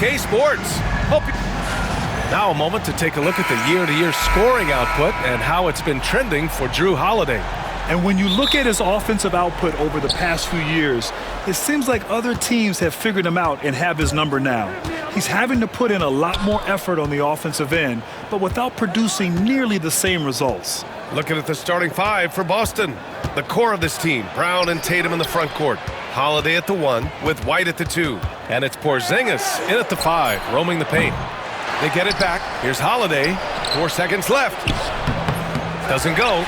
2K Sports. Now a moment to take a look at the year-to-year scoring output and how it's been trending for Jrue Holiday. And when you look at his offensive output over the past few years, it seems like other teams have figured him out and have his number now. He's having to put in a lot more effort on the offensive end, but without producing nearly the same results. Looking at the starting five for Boston. The core of this team, Brown and Tatum in the front court. Holiday at the 1 with White at the 2. And it's Porzingis in at the 5, roaming the paint. They get it back. Here's Holiday. 4 seconds left. Doesn't go.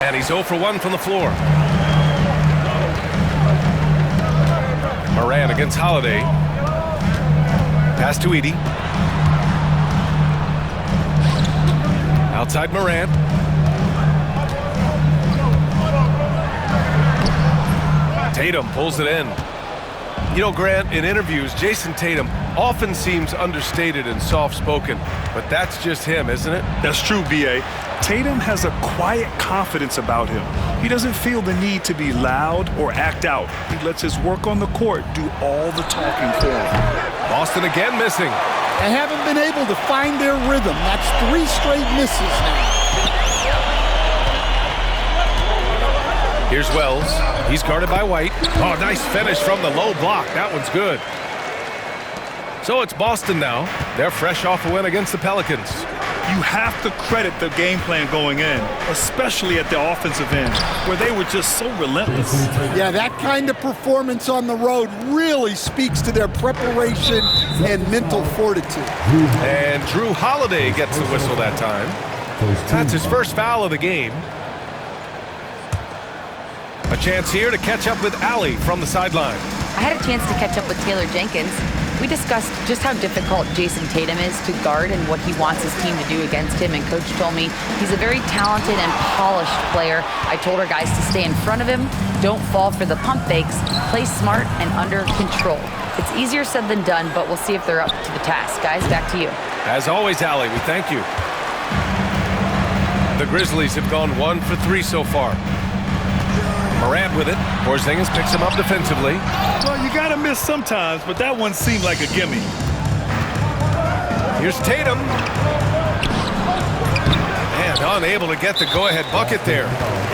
And he's 0 for 1 from the floor. Morant against Holiday. Pass to Edey. Outside Morant. Tatum pulls it in. You know, Grant, in interviews, Jason Tatum often seems understated and soft-spoken, but that's just him, isn't it? That's true, B.A. Tatum has a quiet confidence about him. He doesn't feel the need to be loud or act out. He lets his work on the court do all the talking for him. Boston again missing. They haven't been able to find their rhythm. That's 3 straight misses now. Here's Wells. He's guarded by White. Oh, nice finish from the low block. That one's good. So it's Boston now. They're fresh off a win against the Pelicans. You have to credit the game plan going in, especially at the offensive end, where they were just so relentless. Yeah, that kind of performance on the road really speaks to their preparation and mental fortitude. And Jrue Holiday gets the whistle that time. That's his first foul of the game. A chance here to catch up with Allie from the sideline. I had a chance to catch up with Taylor Jenkins. We discussed just how difficult Jason Tatum is to guard and what he wants his team to do against him, and Coach told me he's a very talented and polished player. I told our guys to stay in front of him, don't fall for the pump fakes, play smart and under control. It's easier said than done, but we'll see if they're up to the task. Guys, back to you. As always, Allie, we thank you. The Grizzlies have gone 1 for 3 so far. Morant with it. Porzingis picks him up defensively. Well, you got to miss sometimes, but that one seemed like a gimme. Here's Tatum. And unable to get the go-ahead bucket there.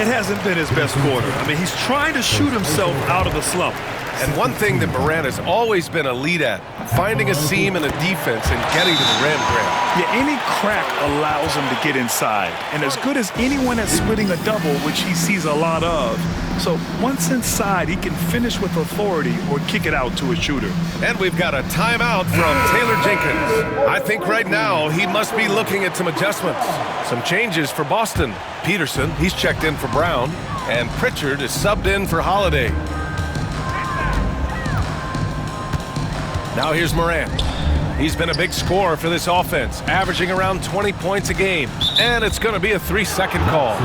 It hasn't been his best quarter. I mean, he's trying to shoot himself out of the slump. And one thing that Morant has always been elite at, finding a seam in a defense and getting to the rim, Grant. Yeah, any crack allows him to get inside. And as good as anyone at splitting a double, which he sees a lot of. So once inside, he can finish with authority or kick it out to a shooter. And we've got a timeout from Taylor Jenkins. I think right now he must be looking at some adjustments. Some changes for Boston. Peterson, he's checked in for Brown. And Pritchard is subbed in for Holiday. Now here's Morant. He's been a big scorer for this offense, averaging around 20 points a game. And it's going to be a 3-second call.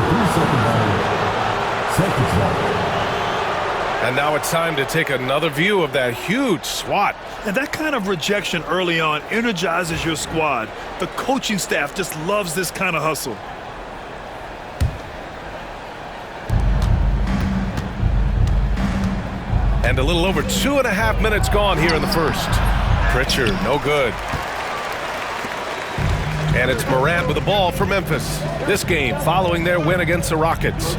And now it's time to take another view of that huge swat. And that kind of rejection early on energizes your squad. The coaching staff just loves this kind of hustle. And a little over 2.5 minutes gone here in the first. Pritchard, no good. And it's Morant with the ball for Memphis. This game following their win against the Rockets.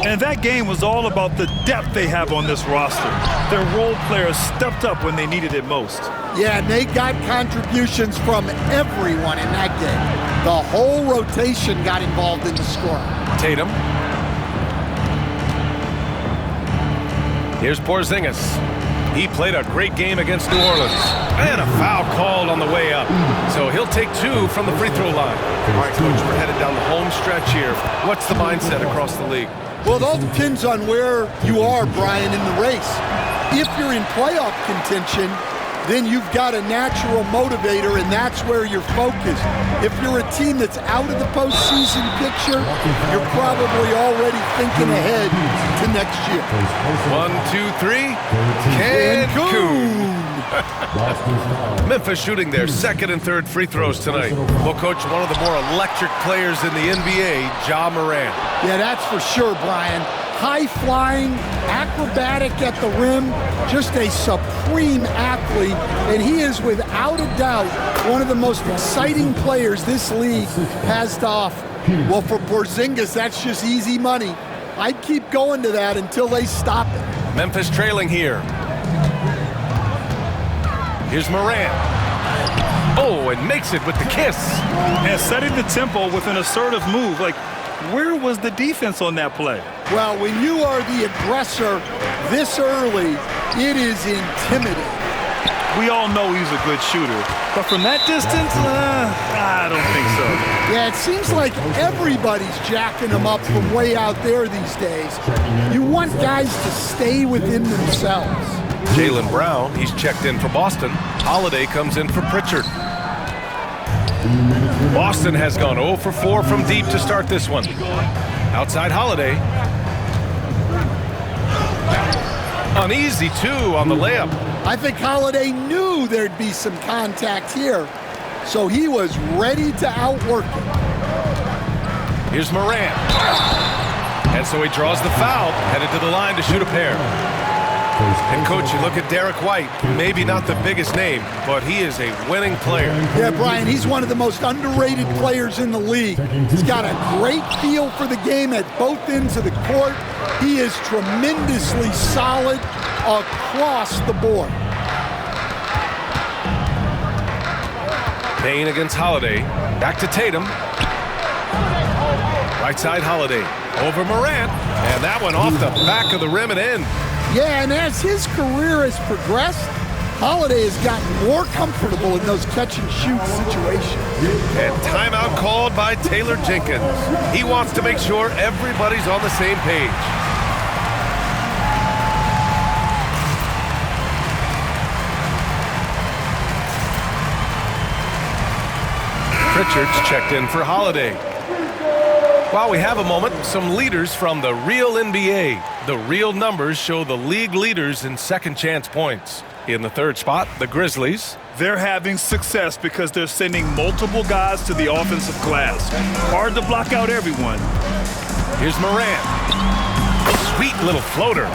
And that game was all about the depth they have on this roster. Their role players stepped up when they needed it most. Yeah, and they got contributions from everyone in that game. The whole rotation got involved in the scoring. Tatum. Here's Porzingis. He played a great game against New Orleans. And a foul called on the way up. So he'll take 2 from the free throw line. All right, Coach, we're headed down the home stretch here. What's the mindset across the league? Well, it all depends on where you are, Brian, in the race. If you're in playoff contention, then you've got a natural motivator, and that's where you're focused. If you're a team that's out of the postseason picture, you're probably already thinking ahead to next year. 1, 2, 3. Cancun. Memphis shooting their second and third free throws tonight. We'll coach one of the more electric players in the NBA, Ja Morant. Yeah, that's for sure, Brian. High-flying, acrobatic at the rim, just a supreme athlete, and he is without a doubt one of the most exciting players this league has to offer. Well, for Porzingis, that's just easy money. I'd keep going to that until they stop it. Memphis trailing here. Here's Morant. Oh, and makes it with the kiss. And setting the tempo with an assertive move. Like, where was the defense on that play? Well, when you are the aggressor this early, it is intimidating. We all know he's a good shooter, but from that distance, I don't think so. Yeah, it seems like everybody's jacking him up from way out there these days. You want guys to stay within themselves. Jaylen Brown, he's checked in for Boston. Holiday comes in for Pritchard. Boston has gone 0 for 4 from deep to start this one. Outside Holiday. Uneasy, too, on the layup. I think Holiday knew there'd be some contact here, so he was ready to outwork it. Here's Morant. And so he draws the foul, headed to the line to shoot a pair. And, Coach, you look at Derek White, maybe not the biggest name, but he is a winning player. Yeah, Brian, he's one of the most underrated players in the league. He's got a great feel for the game at both ends of the court. He is tremendously solid across the board. Payne against Holiday. Back to Tatum. Right side Holiday. Over Morant. And that one off the back of the rim and in. Yeah, and as his career has progressed, Holiday has gotten more comfortable in those catch-and-shoot situations. And timeout called by Taylor Jenkins. He wants to make sure everybody's on the same page. Pritchard's checked in for Holiday. While we have a moment, some leaders from the real NBA. The real numbers show the league leaders in second chance points. In the third spot, the Grizzlies. They're having success because they're sending multiple guys to the offensive glass. Hard to block out everyone. Here's Morant. Sweet little floater.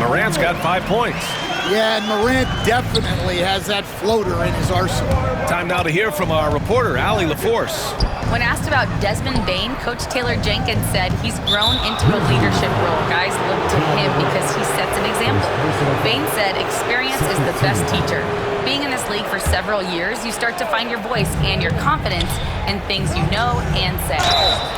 Morant's got 5 points. Yeah, and Morant definitely has that floater in his arsenal. Time now to hear from our reporter, Allie LaForce. When asked about Desmond Bane, Coach Taylor Jenkins said he's grown into a leadership role. Guys look to him because he sets an example. Bane said experience is the best teacher. Being in this league for several years, you start to find your voice and your confidence in things you know and say.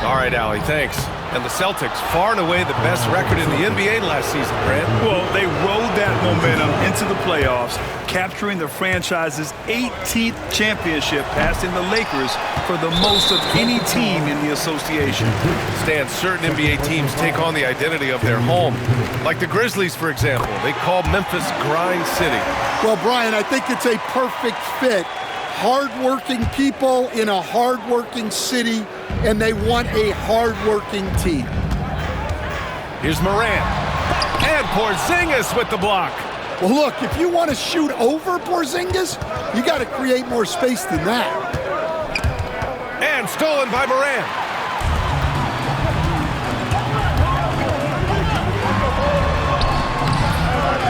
All right, Allie, thanks. And the Celtics, far and away the best record in the NBA last season, Grant. Well, they rode that momentum into the playoffs, capturing the franchise's 18th championship, passing the Lakers for the most of any team in the association. Stan, certain NBA teams take on the identity of their home. Like the Grizzlies, for example. They call Memphis Grind City. Well, Brian, I think it's a perfect fit. Hard-working people in a hard-working city, and they want a hard-working team. Here's Morant. And Porzingis with the block. Well, look, if you want to shoot over Porzingis, you got to create more space than that. And stolen by Morant.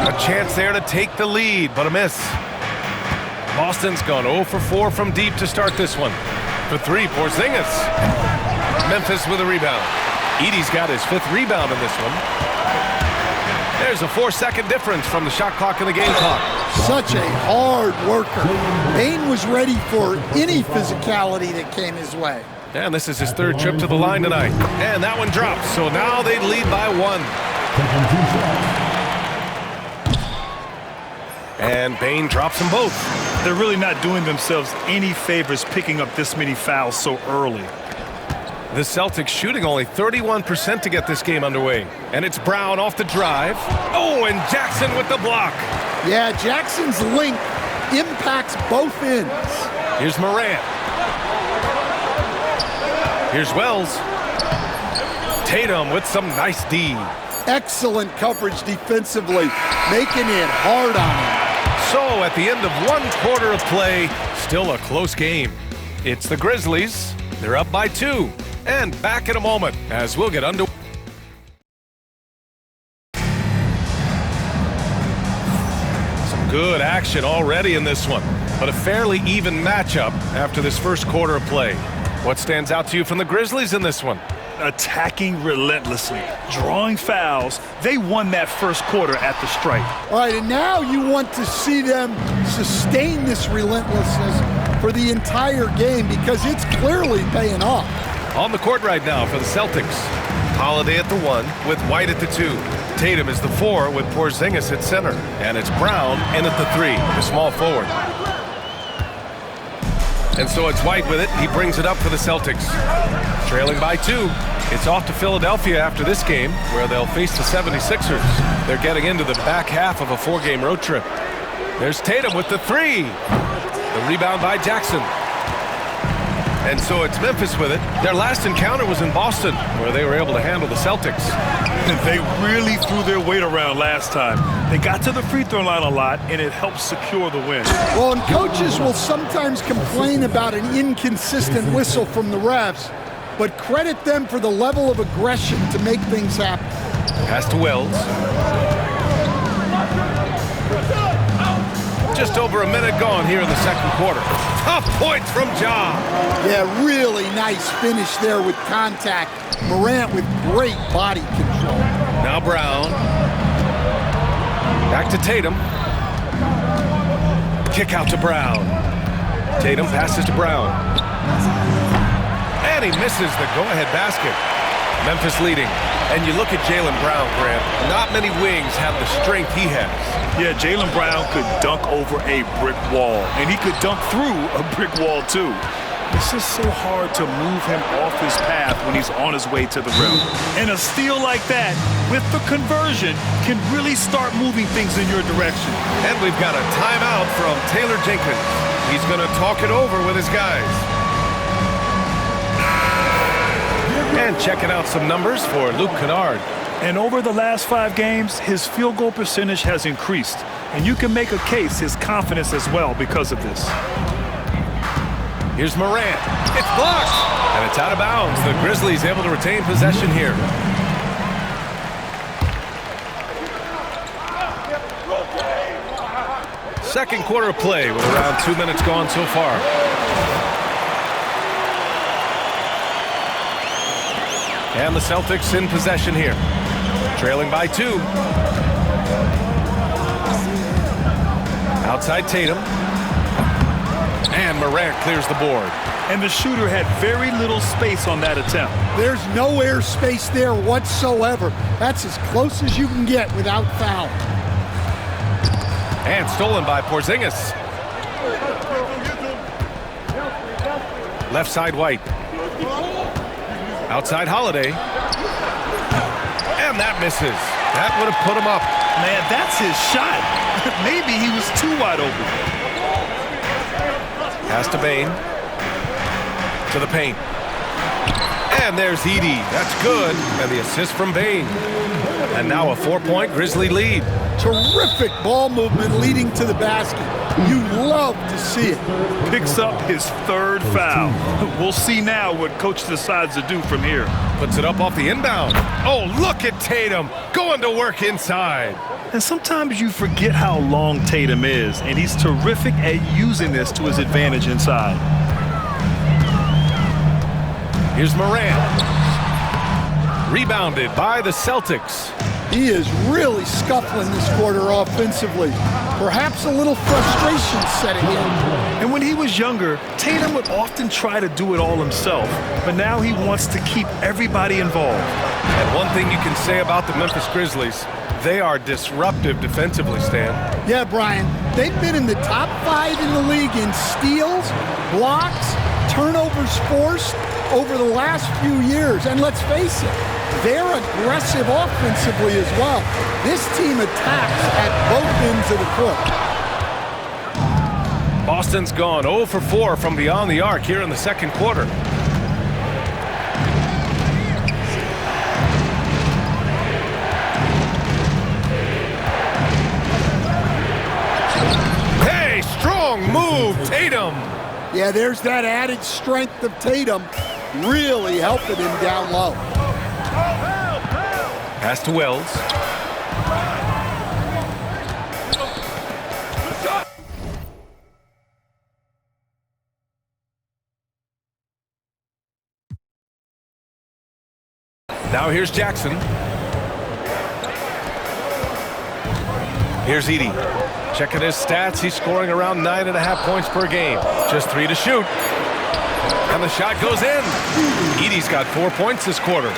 A chance there to take the lead, but a miss. Boston's gone 0 for 4 from deep to start this one. For 3, Porzingis. Memphis with a rebound. Edey's got his 5th rebound in this one. There's a 4-second difference from the shot clock and the game clock. Such a hard worker. Bane was ready for any physicality that came his way. And this is his 3rd trip to the line tonight. And that one drops, so now they lead by 1. And Bane drops them both. They're really not doing themselves any favors picking up this many fouls so early. The Celtics shooting only 31% to get this game underway. And it's Brown off the drive. Oh, and Jackson with the block. Yeah, Jackson's length impacts both ends. Here's Morant. Here's Wells. Tatum with some nice D. Excellent coverage defensively, making it hard on him. So at the end of one quarter of play, still a close game. It's the Grizzlies. They're up by 2. And back in a moment as we'll get underway. Some good action already in this one, but a fairly even matchup after this first quarter of play. What stands out to you from the Grizzlies in this one? Attacking relentlessly, drawing fouls. They won that first quarter at the stripe. All right, and now you want to see them sustain this relentlessness for the entire game because it's clearly paying off. On the court right now for the Celtics. Holiday at the 1 with White at the 2. Tatum is the 4 with Porzingis at center. And it's Brown in at the 3, the small forward. And so it's White with it. He brings it up for the Celtics. Trailing by 2. It's off to Philadelphia after this game, where they'll face the 76ers. They're getting into the back half of a 4-game road trip. There's Tatum with the 3. The rebound by Jackson. And so it's Memphis with it. Their last encounter was in Boston, where they were able to handle the Celtics. They really threw their weight around last time. They got to the free throw line a lot, and it helped secure the win. Well, and coaches will sometimes complain about an inconsistent whistle from the refs, but credit them for the level of aggression to make things happen. Pass to Wells. Just over a minute gone here in the second quarter. Tough points from Ja. Yeah, really nice finish there with contact. Morant with great body control. Now Brown. Back to Tatum. Kick out to Brown. Tatum passes to Brown. And he misses the go-ahead basket. Memphis leading. And you look at Jaylen Brown, Grant. Not many wings have the strength he has. Yeah, Jaylen Brown could dunk over a brick wall, and he could dunk through a brick wall, too. It's just so hard to move him off his path when he's on his way to the rim. And a steal like that, with the conversion, can really start moving things in your direction. And we've got a timeout from Taylor Jenkins. He's going to talk it over with his guys. And checking out some numbers for Luke Kennard. And over the last 5 games, his field goal percentage has increased. And you can make a case his confidence as well because of this. Here's Morant. It's blocked. And it's out of bounds. The Grizzlies able to retain possession here. Second quarter of play with around 2 minutes gone so far. And the Celtics in possession here. Trailing by 2. Outside Tatum. And Morant clears the board. And the shooter had very little space on that attempt. There's no air space there whatsoever. That's as close as you can get without foul. And stolen by Porzingis. Left side White. Outside Holiday. And that misses. That would have put him up. Man, that's his shot. Maybe he was too wide open. Pass to Bane. To the paint. And there's Edey. That's good. And the assist from Bane. And now a 4-point Grizzly lead. Terrific ball movement leading to the basket. You love to see it. Picks up his 3rd foul. We'll see now what coach decides to do from here. Puts it up off the inbound. Oh, look at Tatum going to work inside. And sometimes you forget how long Tatum is, and he's terrific at using this to his advantage inside. Here's Morant. Rebounded by the Celtics. He is really scuffling this quarter offensively. Perhaps a little frustration setting in. And when he was younger, Tatum would often try to do it all himself, but now he wants to keep everybody involved. And one thing you can say about the Memphis Grizzlies, they are disruptive defensively, Stan. Yeah, Brian, they've been in the top 5 in the league in steals, blocks, turnovers forced over the last few years. And let's face it, they're aggressive offensively as well. This team attacks at both ends of the court. Boston's gone 0 for 4 from beyond the arc here in the second quarter. strong move, Tatum. Yeah, there's that added strength of Tatum really helping him down low. Pass to Wells. Now here's Jackson. Here's Edey. Checking his stats, he's scoring around 9.5 points per game. Just 3 to shoot. And the shot goes in. Edey's got 4 points this quarter.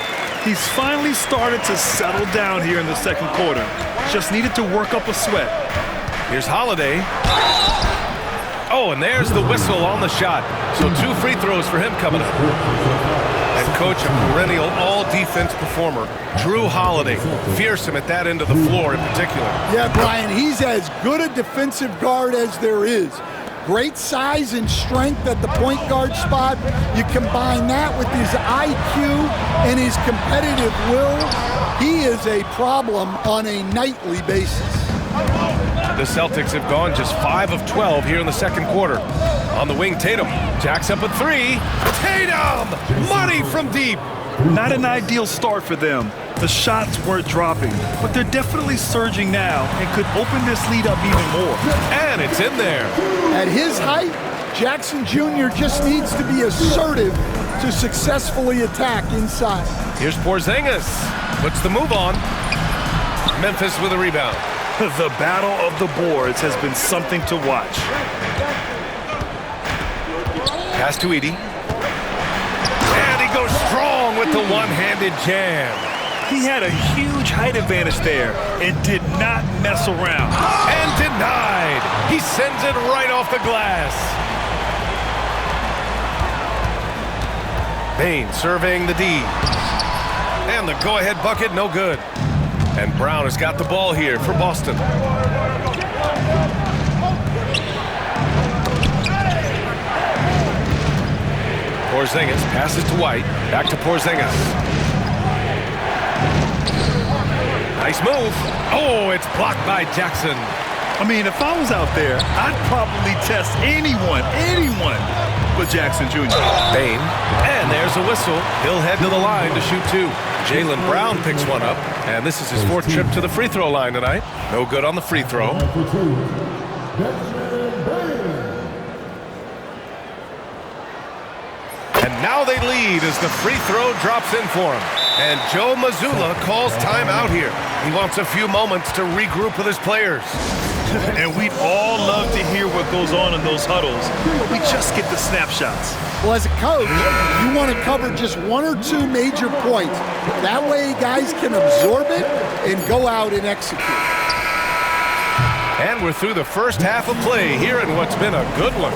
He's finally started to settle down here in the second quarter. Just needed to work up a sweat. Here's Holiday. Oh, and there's the whistle on the shot. So 2 free throws for him coming up. And coach, a perennial all-defense performer, Jrue Holiday. Fearsome at that end of the floor in particular. Yeah, Brian, he's as good a defensive guard as there is. Great size and strength at the point guard spot. You combine that with his IQ and his competitive will, he is a problem on a nightly basis. The Celtics have gone just 5 of 12 here in the second quarter. On the wing, Tatum. Jack's up at 3. Tatum! Money from deep. Not an ideal start for them. The shots weren't dropping, but they're definitely surging now and could open this lead up even more. And it's in there. At his height, Jackson Jr. just needs to be assertive to successfully attack inside. Here's Porzingis. Puts the move on. Memphis with a rebound. The battle of the boards has been something to watch. Pass to Edey. And he goes strong with the one-handed jam. He had a huge height advantage there and did not mess around. And denied. He sends it right off the glass. Bane surveying the D. And the go-ahead bucket, no good. And Brown has got the ball here for Boston. Porzingis passes to White. Back to Porzingis. Nice move. Oh, it's blocked by Jackson. I mean, if I was out there, I'd probably test anyone but Jackson Jr. Bane. And there's a whistle. He'll head to the line to shoot 2. Jaylen Brown picks one up. And this is his 4th trip to the free throw line tonight. No good on the free throw. And now they lead as the free throw drops in for him. And Joe Mazzulla calls timeout here. He wants a few moments to regroup with his players. And we'd all love to hear what goes on in those huddles, but we just get the snapshots. Well, as a coach, you want to cover just 1 or 2 major points. That way guys can absorb it and go out and execute. And we're through the first half of play here in what's been a good one.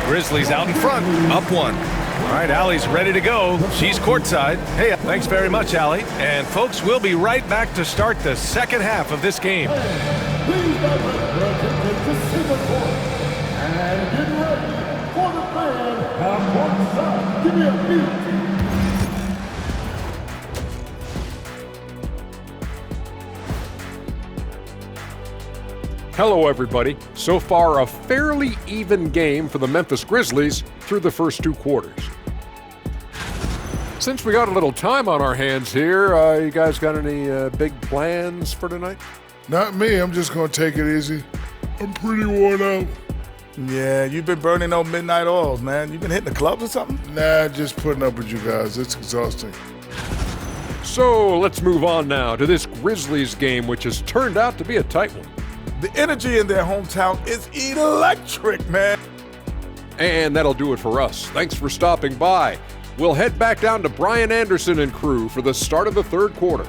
Grizzlies out in front, up 1. All right, Allie's ready to go. She's courtside. Hey, thanks very much, Allie. And folks, we'll be right back to start the second half of this game. Please to Singapore and get ready for the fan at courtside. Give me a beat. Hello, everybody. So far, a fairly even game for the Memphis Grizzlies through the first 2 quarters. Since we got a little time on our hands here, you guys got any big plans for tonight? Not me. I'm just going to take it easy. I'm pretty worn out. Yeah, you've been burning those midnight oils, man. You been hitting the clubs or something? Nah, just putting up with you guys. It's exhausting. So let's move on now to this Grizzlies game, which has turned out to be a tight one. The energy in their hometown is electric, man. And that'll do it for us. Thanks for stopping by. We'll head back down to Brian Anderson and crew for the start of the third quarter.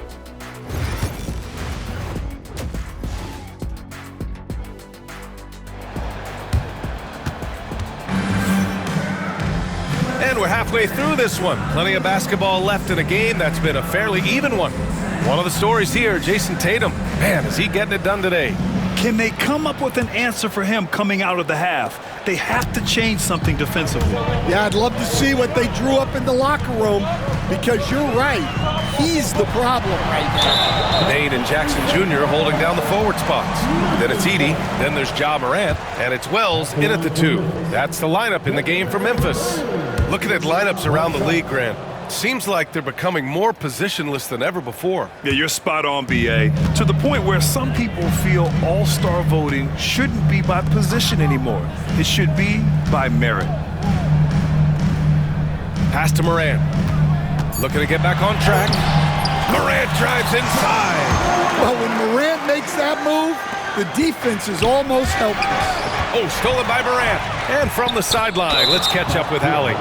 And we're halfway through this one. Plenty of basketball left in a game that's been a fairly even one. One of the stories here, Jason Tatum. Man, is he getting it done today? Can they come up with an answer for him coming out of the half? They have to change something defensively. Yeah, I'd love to see what they drew up in the locker room. because you're right. He's the problem right now. Bane and Jackson Jr. holding down the forward spots. Then it's Edey, then there's Ja Morant, and it's Wells in at the 2. That's the lineup in the game for Memphis. Looking at lineups around the league, Grant, seems like they're becoming more positionless than ever before. Yeah, you're spot on, B.A. To the point where some people feel all-star voting shouldn't be by position anymore. It should be by merit. Pass to Morant. Looking to get back on track. Morant drives inside. Well, when Morant makes that move, the defense is almost helpless. Oh, stolen by Morant. And from the sideline, let's catch up with Allie.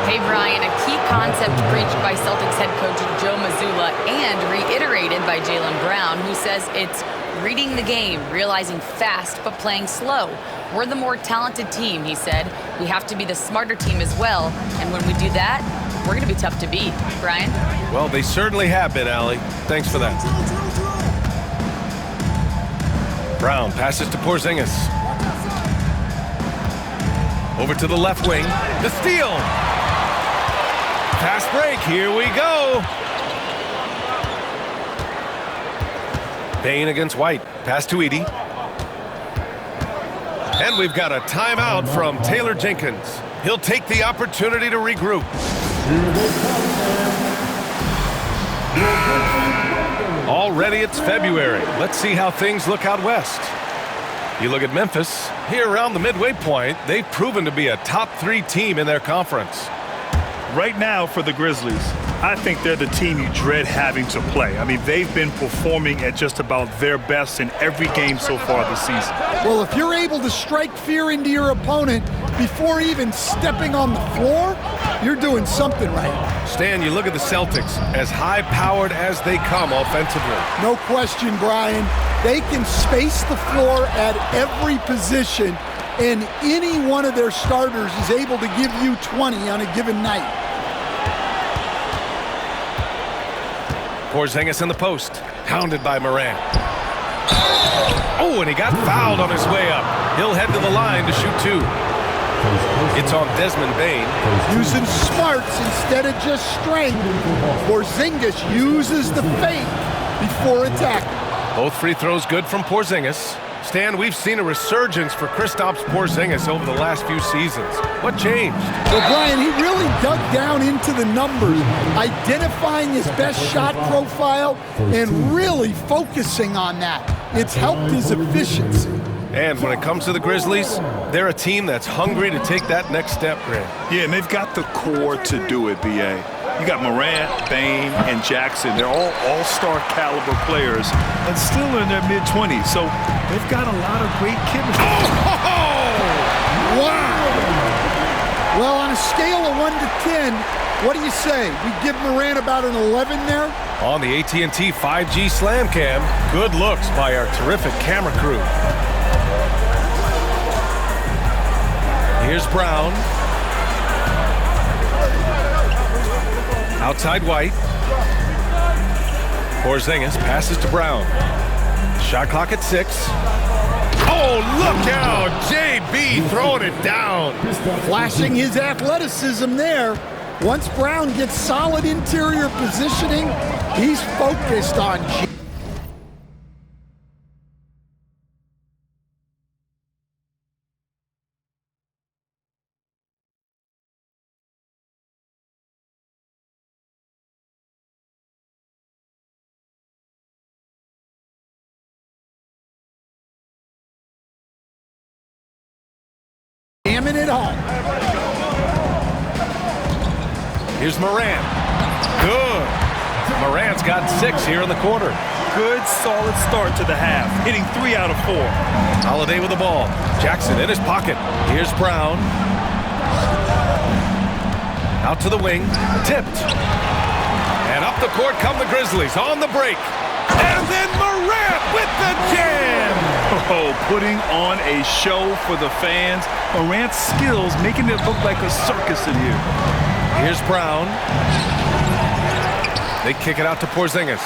Hey, Brian, a key concept preached by Celtics head coach Joe Mazzulla and reiterated by Jaylen Brown, who says it's reading the game, realizing fast but playing slow. We're the more talented team, he said. We have to be the smarter team as well, and when we do that, we're going to be tough to beat. Brian? Well, they certainly have been, Allie. Thanks for that. Brown passes to Porzingis. Over to the left wing. The steal. Fast break. Here we go. Bane against White. Pass to Edey. And we've got a timeout from Taylor Jenkins. He'll take the opportunity to regroup. Already it's February. Let's see how things look out west. You look at Memphis, here around the midway point, they've proven to be a top 3 team in their conference. Right now for the Grizzlies, I think they're the team you dread having to play. I mean, they've been performing at just about their best in every game so far this season. Well, if you're able to strike fear into your opponent before even stepping on the floor, you're doing something right. Stan, you look at the Celtics, as high-powered as they come offensively. No question, Brian. They can space the floor at every position, and any one of their starters is able to give you 20 on a given night. Porzingis in the post, hounded by Morant. Oh, and he got fouled on his way up. He'll head to the line to shoot 2. It's on Desmond Bane. Using smarts instead of just strength. Porzingis uses the feint before attacking. Both free throws good from Porzingis. Stan, we've seen a resurgence for Kristaps Porzingis over the last few seasons. What changed? Well, Brian, he really dug down into the numbers, identifying his best shot profile and really focusing on that. It's helped his efficiency. And when it comes to the Grizzlies, they're a team that's hungry to take that next step, Grant. Yeah, and they've got the core to do it, B.A. You got Morant, Bane, and Jackson. They're all all-star caliber players and still in their mid-20s. So they've got a lot of great chemistry. Oh! Wow! Well, on a scale of 1 to 10, what do you say? We give Morant about an 11 there? On the AT&T 5G Slam Cam, good looks by our terrific camera crew. Here's Brown. Outside White. Porzingis passes to Brown. Shot clock at 6. Oh, look out! JB throwing it down. Flashing his athleticism there. Once Brown gets solid interior positioning, he's focused on jamming it home. Here's Morant. Good. Morant's got 6 here in the quarter. Good, solid start to the half, hitting 3 out of 4. Holiday with the ball. Jackson in his pocket. Here's Brown. Out to the wing. Tipped. And up the court come the Grizzlies on the break. And then Morant with the jam. Oh, putting on a show for the fans. Morant's skills making it look like a circus in here. Here's Brown. They kick it out to Porzingis.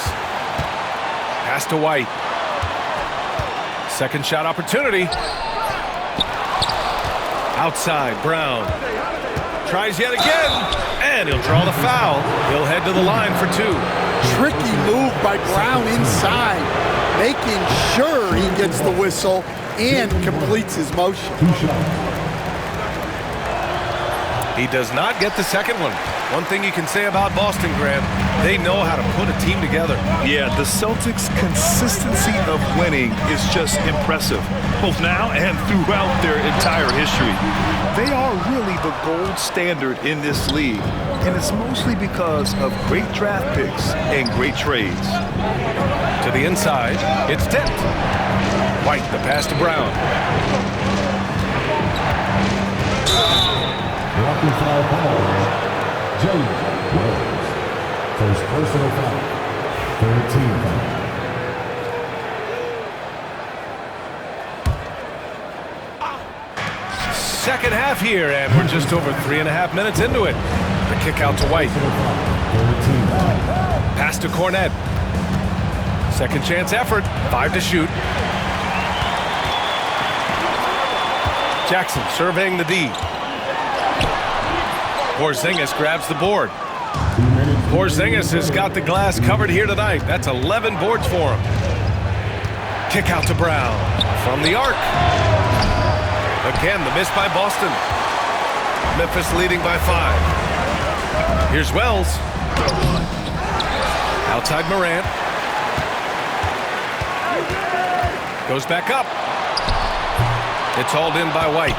Pass to White. Second shot opportunity. Outside, Brown. Tries yet again, and he'll draw the foul. He'll head to the line for 2. Tricky move by Brown inside, making sure he gets the whistle and completes his motion. He does not get the second one. One thing you can say about Boston, Grant, they know how to put a team together. Yeah, the Celtics' consistency of winning is just impressive, both now and throughout their entire history. They are really the gold standard in this league, and it's mostly because of great draft picks and great trades. To the inside, it's Dent. White, the pass to Brown. Blocking foul ball, Jalen Rose. First personal foul. 13 foul. Second half here, and we're just over 3.5 minutes into it. The kick out to White. Pass to Cornette. Second chance effort, 5 to shoot. Jackson surveying the D. Porzingis grabs the board. Porzingis has got the glass covered here tonight. That's 11 boards for him. Kick out to Brown from the arc. Again, the miss by Boston. Memphis leading by 5. Here's Wells. Outside Morant. Goes back up. It's hauled in by White.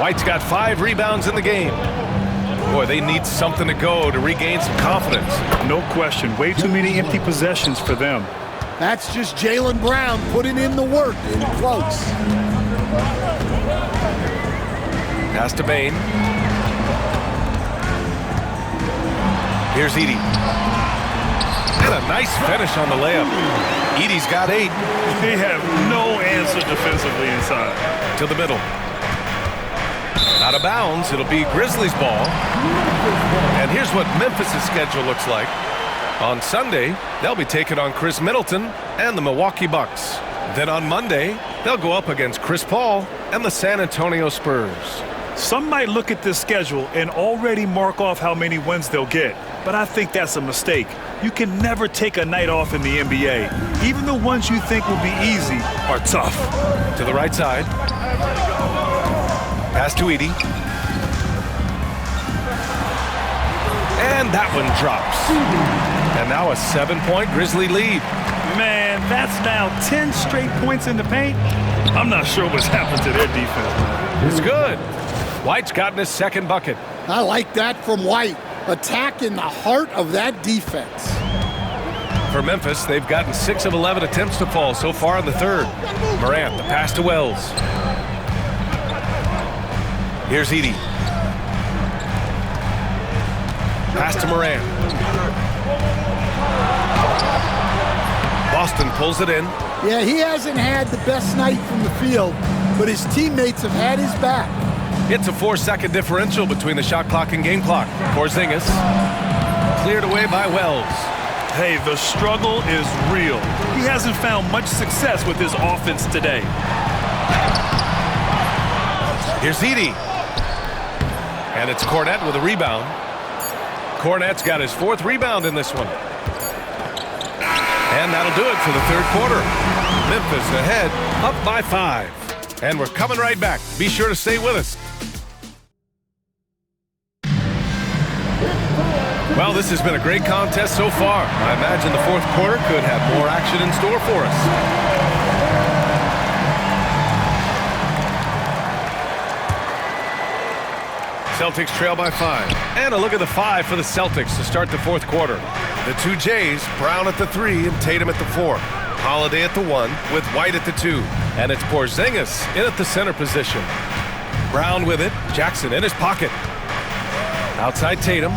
White's got 5 rebounds in the game. Boy, they need something to go to regain some confidence. No question. Way too many empty possessions for them. That's just Jaylen Brown putting in the work in close. Pass to Bane. Here's Edey. And a nice finish on the layup. Edey's got 8. They have no answer defensively inside. To the middle. Out of bounds, it'll be Grizzlies ball. And here's what Memphis' schedule looks like. On Sunday, they'll be taking on Chris Middleton and the Milwaukee Bucks. Then on Monday, they'll go up against Chris Paul and the San Antonio Spurs. Some might look at this schedule and already mark off how many wins they'll get, but I think that's a mistake. You can never take a night off in the NBA. Even the ones you think will be easy are tough. To the right side. Pass to Edey. And that one drops. And now a 7-point Grizzly lead. Man, that's now 10 straight points in the paint. I'm not sure what's happened to their defense, man. It's good. White's gotten his second bucket. I like that from White. Attack in the heart of that defense. For Memphis, they've gotten 6 of 11 attempts to fall so far in the third. Morant, the pass to Wells. Here's Edey. Pass to Morant. Boston pulls it in. Yeah, he hasn't had the best night from the field, but his teammates have had his back. It's a 4-second differential between the shot clock and game clock. Porzingis cleared away by Wells. Hey, the struggle is real. He hasn't found much success with his offense today. Here's Edey. And it's Cornette with a rebound. Cornette's got his 4th rebound in this one. And that'll do it for the third quarter. Memphis ahead, up by 5. And we're coming right back. Be sure to stay with us. Well, this has been a great contest so far. I imagine the fourth quarter could have more action in store for us. Celtics trail by 5. And a look at the 5 for the Celtics to start the fourth quarter. The 2 Jays, Brown at the 3 and Tatum at the 4. Holiday at the 1 with White at the 2. And it's Porzingis in at the center position. Brown with it. Jackson in his pocket. Outside Tatum.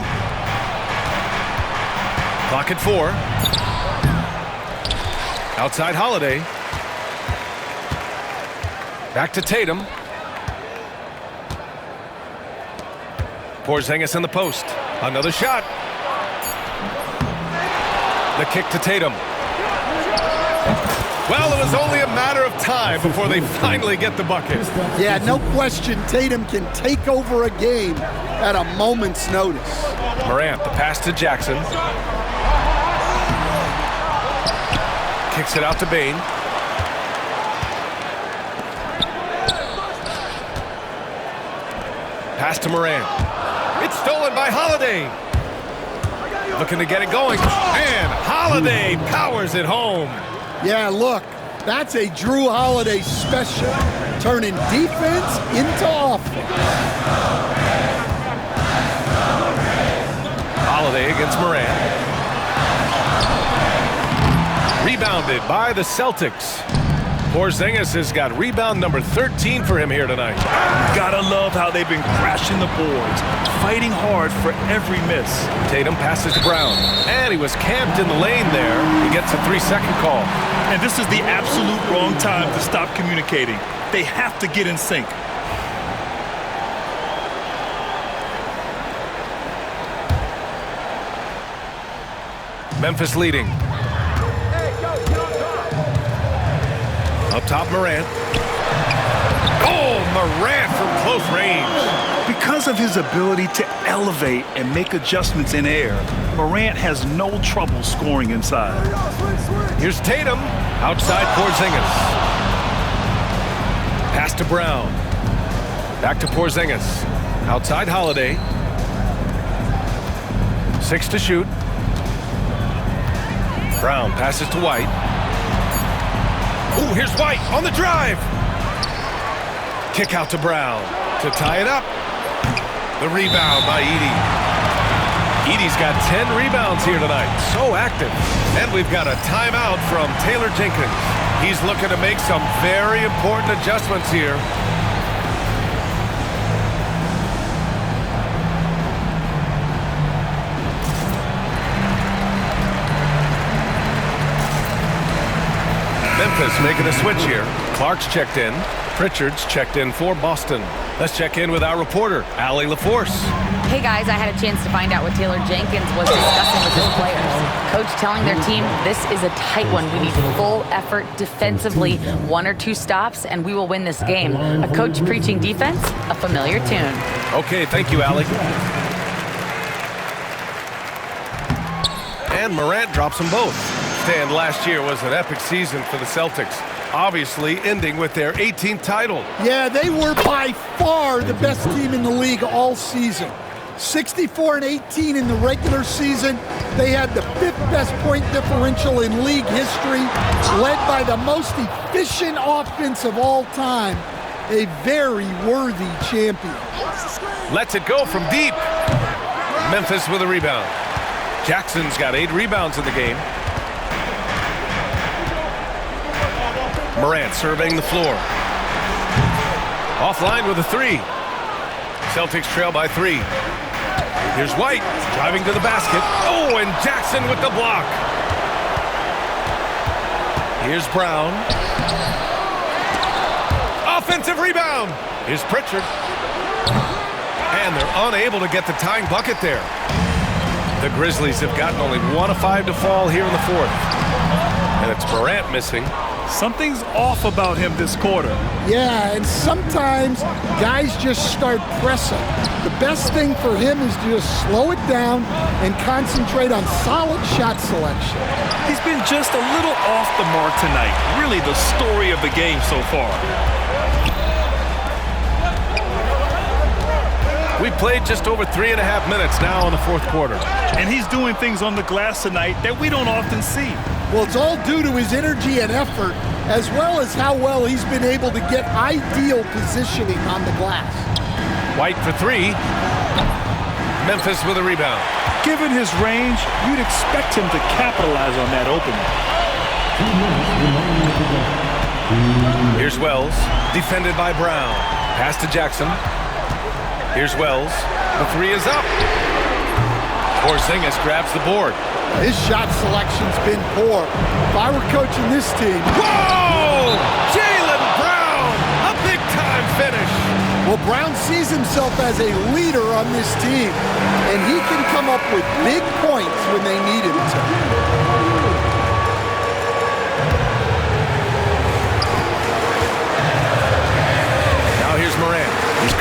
Clock at 4. Outside Holiday. Back to Tatum. Porzingis in the post. Another shot. The kick to Tatum. Well, it was only a matter of time before they finally get the bucket. Yeah, no question Tatum can take over a game at a moment's notice. Morant, the pass to Jackson. Kicks it out to Bane. Pass to Morant. It's stolen by Holiday. Looking to get it going. And Holiday powers it home. Yeah, look, that's a Drew Holiday special, turning defense into offense. Holiday against Morant. Rebounded by the Celtics. Porzingis has got rebound number 13 for him here tonight. Gotta love how they've been crashing the boards, fighting hard for every miss. Tatum passes to Brown, and he was camped in the lane there. He gets a 3-second call. And this is the absolute wrong time to stop communicating. They have to get in sync. Memphis leading. Up top, Morant. Oh, Morant from close range. Because of his ability to elevate and make adjustments in air, Morant has no trouble scoring inside. Here's Tatum, outside Porzingis. Pass to Brown. Back to Porzingis. Outside Holiday. 6 to shoot. Brown passes to White. Ooh, here's White on the drive. Kick out to Brown to tie it up. The rebound by Edey. Edey's got 10 rebounds here tonight. So active. And we've got a timeout from Taylor Jenkins. He's looking to make some very important adjustments here. Memphis making a switch here. Clark's checked in. Pritchard's checked in for Boston. Let's check in with our reporter, Allie LaForce. Hey guys, I had a chance to find out what Taylor Jenkins was discussing with his players. Coach telling their team, this is a tight one. We need full effort defensively, 1 or 2 stops, and we will win this game. A coach preaching defense, a familiar tune. Okay, thank you, Allie. And Morant drops them both. Stan, last year was an epic season for the Celtics, obviously ending with their 18th title. Yeah, they were by far the best team in the league all season. 64-18 in the regular season. They had the 5th best point differential in league history, led by the most efficient offense of all time. A very worthy champion. Lets it go from deep. Memphis with a rebound. Jackson's got 8 rebounds in the game. Morant surveying the floor. Offline with a 3. Celtics trail by 3. Here's White driving to the basket. Oh, and Jackson with the block. Here's Brown. Offensive rebound. Here's Pritchard. And they're unable to get the tying bucket there. The Grizzlies have gotten only 1 of 5 to fall here in the 4th. And it's Morant missing. Something's off about him this quarter. Yeah, and sometimes guys just start pressing. The best thing for him is to just slow it down and concentrate on solid shot selection. He's been just a little off the mark tonight. Really the story of the game so far. We've played just over 3.5 minutes now in the 4th quarter. And he's doing things on the glass tonight that we don't often see. Well, it's all due to his energy and effort, as well as how well he's been able to get ideal positioning on the glass. White for 3. Memphis with a rebound. Given his range, you'd expect him to capitalize on that opening. Here's Wells, defended by Brown. Pass to Jackson. Here's Wells. The 3 is up. Porzingis grabs the board. His shot selection's been poor. If I were coaching this team... Whoa! Jaylen Brown! A big-time finish! Well, Brown sees himself as a leader on this team, and he can come up with big points when they need him to.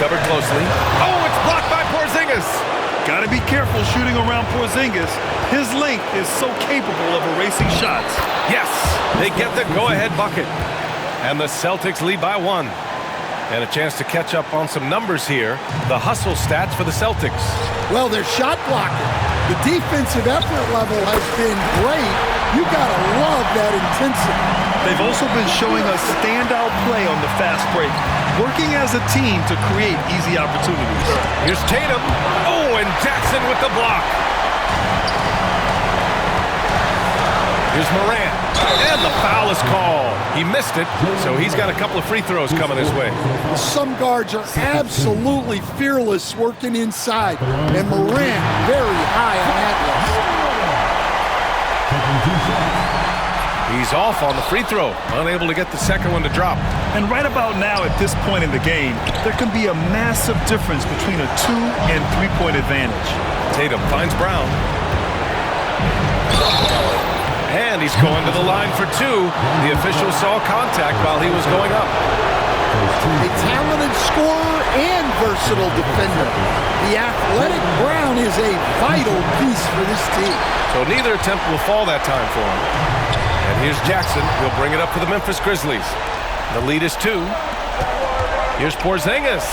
covered closely. Oh, it's blocked by Porzingis. Got to be careful shooting around Porzingis. His length is so capable of erasing shots. Yes, they get the go-ahead bucket. And the Celtics lead by 1. And a chance to catch up on some numbers here. The hustle stats for the Celtics. Well, they're shot blocking. The defensive effort level has been great. You gotta love that intensity. They've also been showing us standout play on the fast break, working as a team to create easy opportunities. Here's Tatum. Oh, and Jackson with the block. Here's Morant. And the foul is called. He missed it, so he's got a couple of free throws coming his way. Some guards are absolutely fearless working inside, and Morant very high on that list. He's off on the free throw, unable to get the second one to drop. And right about now, at this point in the game, there can be a massive difference between a 2- and 3-point advantage. Tatum finds Brown. And he's going to the line for 2. The official saw contact while he was going up. A talented scorer and versatile defender. The athletic Brown is a vital piece for this team. So neither attempt will fall that time for him. And here's Jackson. He'll bring it up for the Memphis Grizzlies. The lead is 2. Here's Porzingis.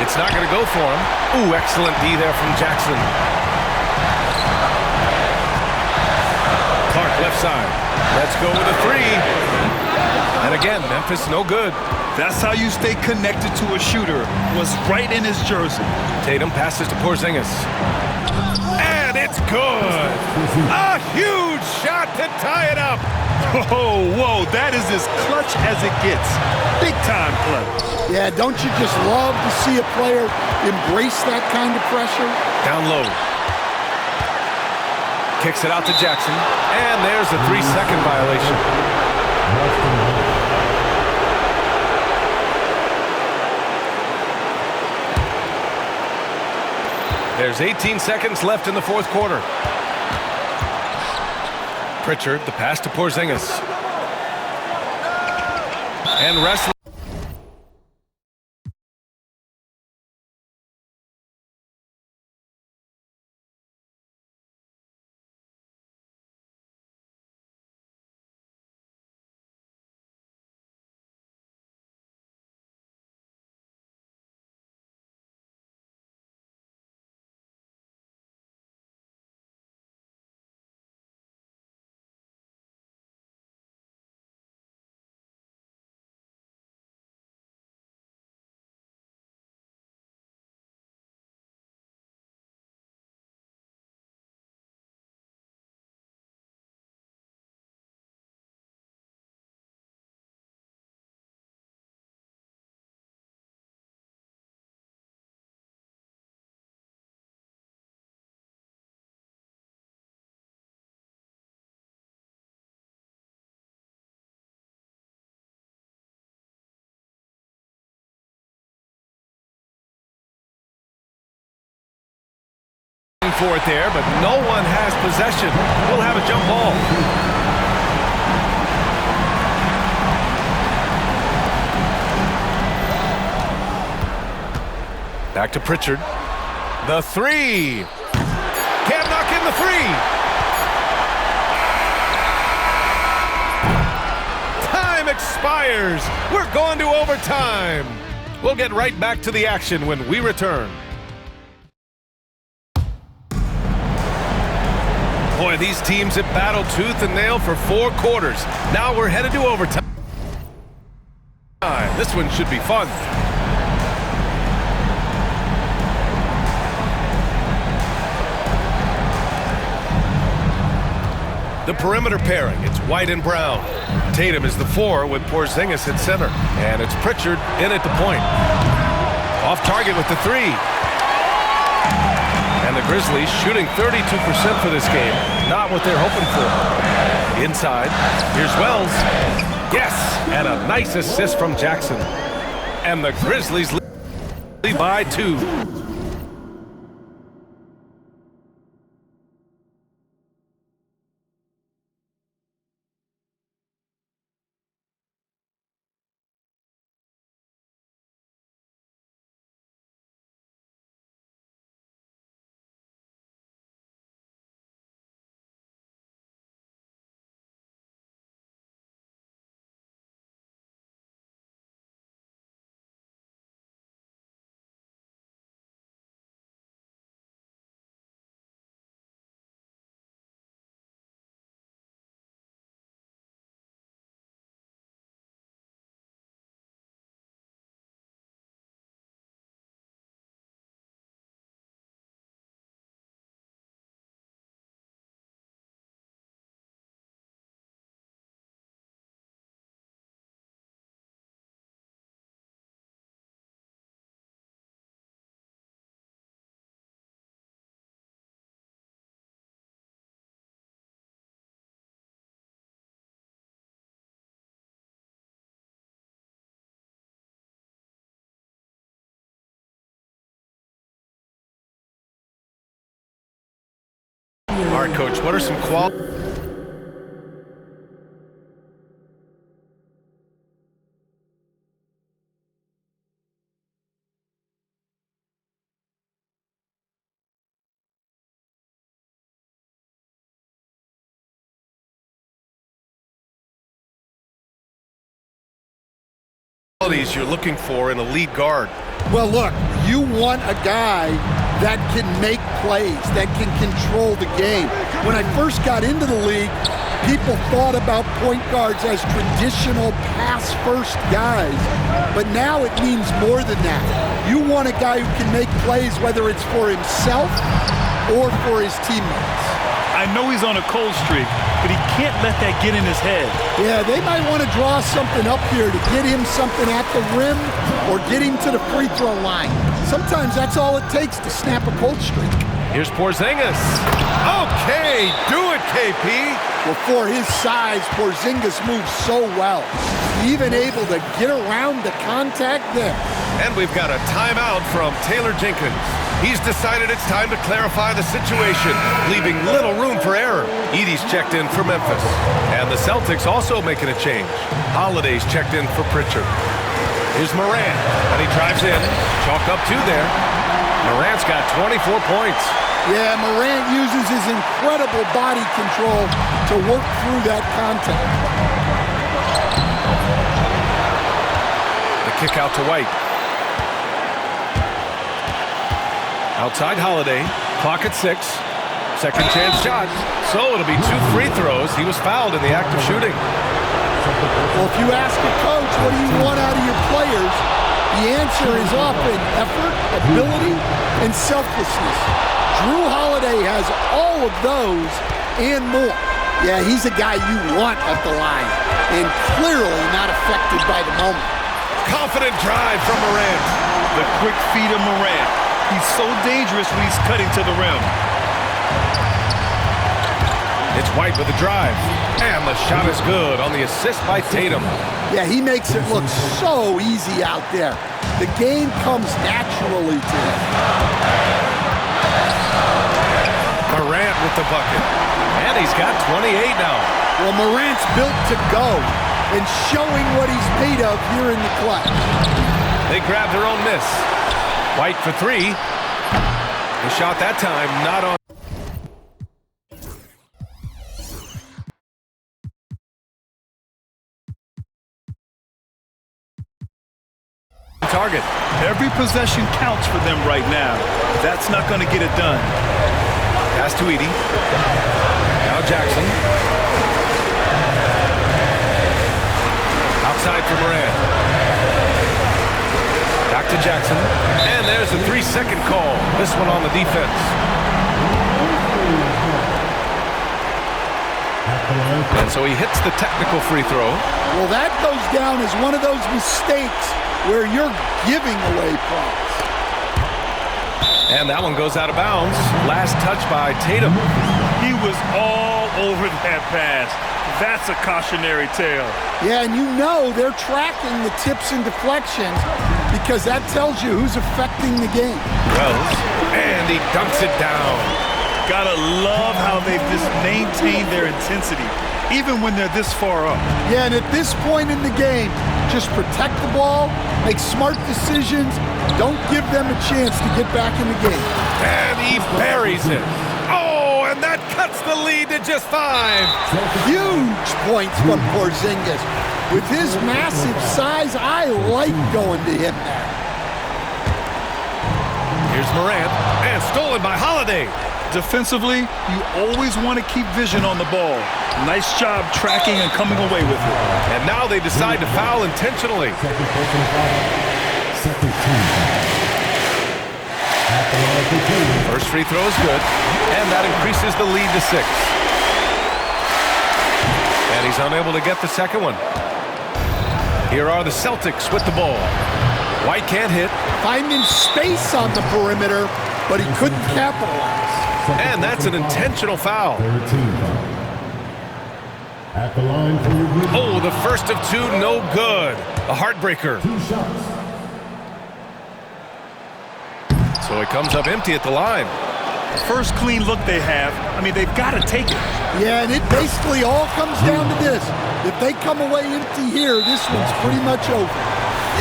It's not going to go for him. Ooh, excellent D there from Jackson. Clark left side. Let's go with a 3. And again, Memphis no good. That's how you stay connected to a shooter. Was right in his jersey. Tatum passes to Porzingis. And it's good. A huge shot to tie it up. Oh, whoa, that is as clutch as it gets. Big time play. Yeah, don't you just love to see a player embrace that kind of pressure? Down low. Kicks it out to Jackson. And there's a 3-second violation. There's 18 seconds left in the fourth quarter. Pritchard, the pass to Porzingis. And wrestling. For it there, but no one has possession. We'll have a jump ball. Back to Pritchard. The 3. Can't knock in the 3. Time expires. We're going to overtime. We'll get right back to the action when we return. Boy, these teams have battled tooth and nail for 4 quarters. Now we're headed to overtime. This one should be fun. The perimeter pairing, it's White and Brown. Tatum is the 4 with Porzingis at center. And it's Pritchard in at the point. Off target with the 3. And the Grizzlies shooting 32% for this game. Not what they're hoping for. Inside, here's Wells. Yes, and a nice assist from Jackson. And the Grizzlies lead by 2. All right, Coach, what are some qualities you're looking for in a lead guard? Well, look, you want a guy that can make plays, that can control the game. When I first got into the league, people thought about point guards as traditional pass-first guys, but now it means more than that. You want a guy who can make plays, whether it's for himself or for his teammates. I know he's on a cold streak, but he can't let that get in his head. Yeah, they might want to draw something up here to get him something at the rim or get him to the free throw line. Sometimes that's all it takes to snap a cold streak. Here's Porzingis. Okay, do it, KP. Well, for his size, Porzingis moves so well. Even able to get around the contact there. And we've got a timeout from Taylor Jenkins. He's decided it's time to clarify the situation, leaving little room for error. Edey's checked in for Memphis. And the Celtics also making a change. Holiday's checked in for Pritchard. Here's Morant, and he drives in. Chalk up 2 there. Morant's got 24 points. Yeah, Morant uses his incredible body control to work through that contact. The kick out to White. Outside Holiday, clock at 6. Second chance shot. So it'll be 2 free throws. He was fouled in the act of shooting. Well, if you ask a coach, what do you want out of your players? The answer is often effort, ability, and selflessness. Jrue Holiday has all of those and more. Yeah, he's a guy you want at the line, and clearly not affected by the moment. Confident drive from Morant. The quick feed of Morant. He's so dangerous when he's cutting to the rim. It's White with the drive. And the shot is good on the assist by Tatum. Yeah, he makes it look so easy out there. The game comes naturally to him. Morant with the bucket. And he's got 28 now. Well, Morant's built to go and showing what he's made of here in the clutch. They grabbed their own miss. White for 3. The shot that time not on target. Every possession counts for them right now. That's not going to get it done. Pass to Edey. Now Jackson. Outside for Morant. Back to Jackson. And there's a 3-second call. This one on the defense. And so he hits the technical free throw. Well, that goes down as one of those mistakes where you're giving away points. And that one goes out of bounds. Last touch by Tatum. He was all over that pass. That's a cautionary tale. Yeah, and you know they're tracking the tips and deflections because that tells you who's affecting the game. Wells, and he dunks it down. Gotta love how they've just maintained their intensity, even when they're this far up. Yeah, and at this point in the game, just protect the ball, make smart decisions, don't give them a chance to get back in the game. And he buries it. Oh, and that cuts the lead to just 5. Huge points from Porzingis. With his massive size, I like going to him there. Here's Morant, and stolen by Holiday. Defensively, you always want to keep vision on the ball. Nice job tracking and coming away with it. And now they decide to foul intentionally. First free throw is good, and that increases the lead to 6. And he's unable to get the second one. Here are the Celtics with the ball. White can't hit. Finding space on the perimeter, but he couldn't capitalize. And that's an intentional foul. At the line for your Oh, the first of 2, no good. A heartbreaker. 2 shots. So he comes up empty at the line. First clean look they have. I mean, they've got to take it. Yeah, and it basically all comes down to this. If they come away empty here, this one's pretty much over.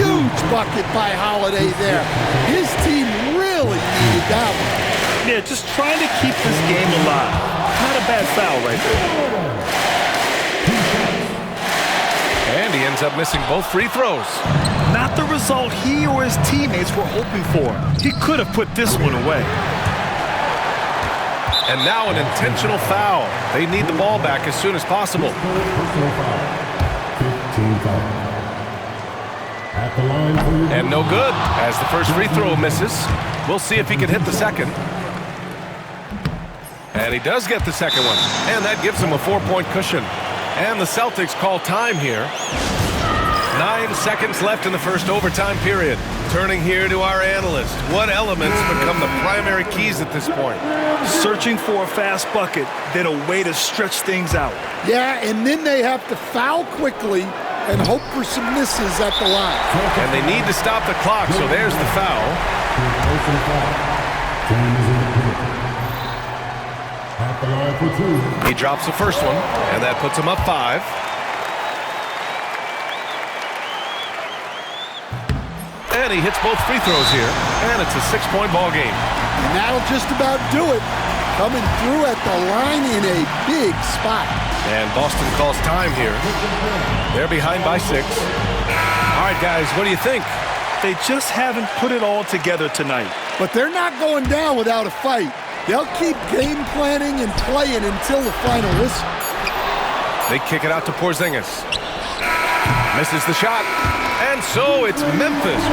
Huge bucket by Holiday there. His team really needed that one. Yeah, just trying to keep this game alive. Not a bad foul right there. And he ends up missing both free throws. Not the result he or his teammates were hoping for. He could have put this one away. And now an intentional foul. They need the ball back as soon as possible. And no good as the first free throw misses. We'll see if he can hit the second. And he does get the second one. And that gives him a 4-point cushion. And the Celtics call time here. 9 seconds left in the first overtime period. Turning here to our analyst. What elements become the primary keys at this point? Searching for a fast bucket, then a way to stretch things out. Yeah, and then they have to foul quickly and hope for some misses at the line. And they need to stop the clock, so there's the foul. He drops the first one, and that puts him up 5. And he hits both free throws here, and it's a 6-point ball game. And that'll just about do it. Coming through at the line in a big spot. And Boston calls time here. They're behind by 6. All right, guys, what do you think? They just haven't put it all together tonight. But they're not going down without a fight. They'll keep game planning and playing until the final whistle. They kick it out to Porzingis. Misses the shot. And so it's Memphis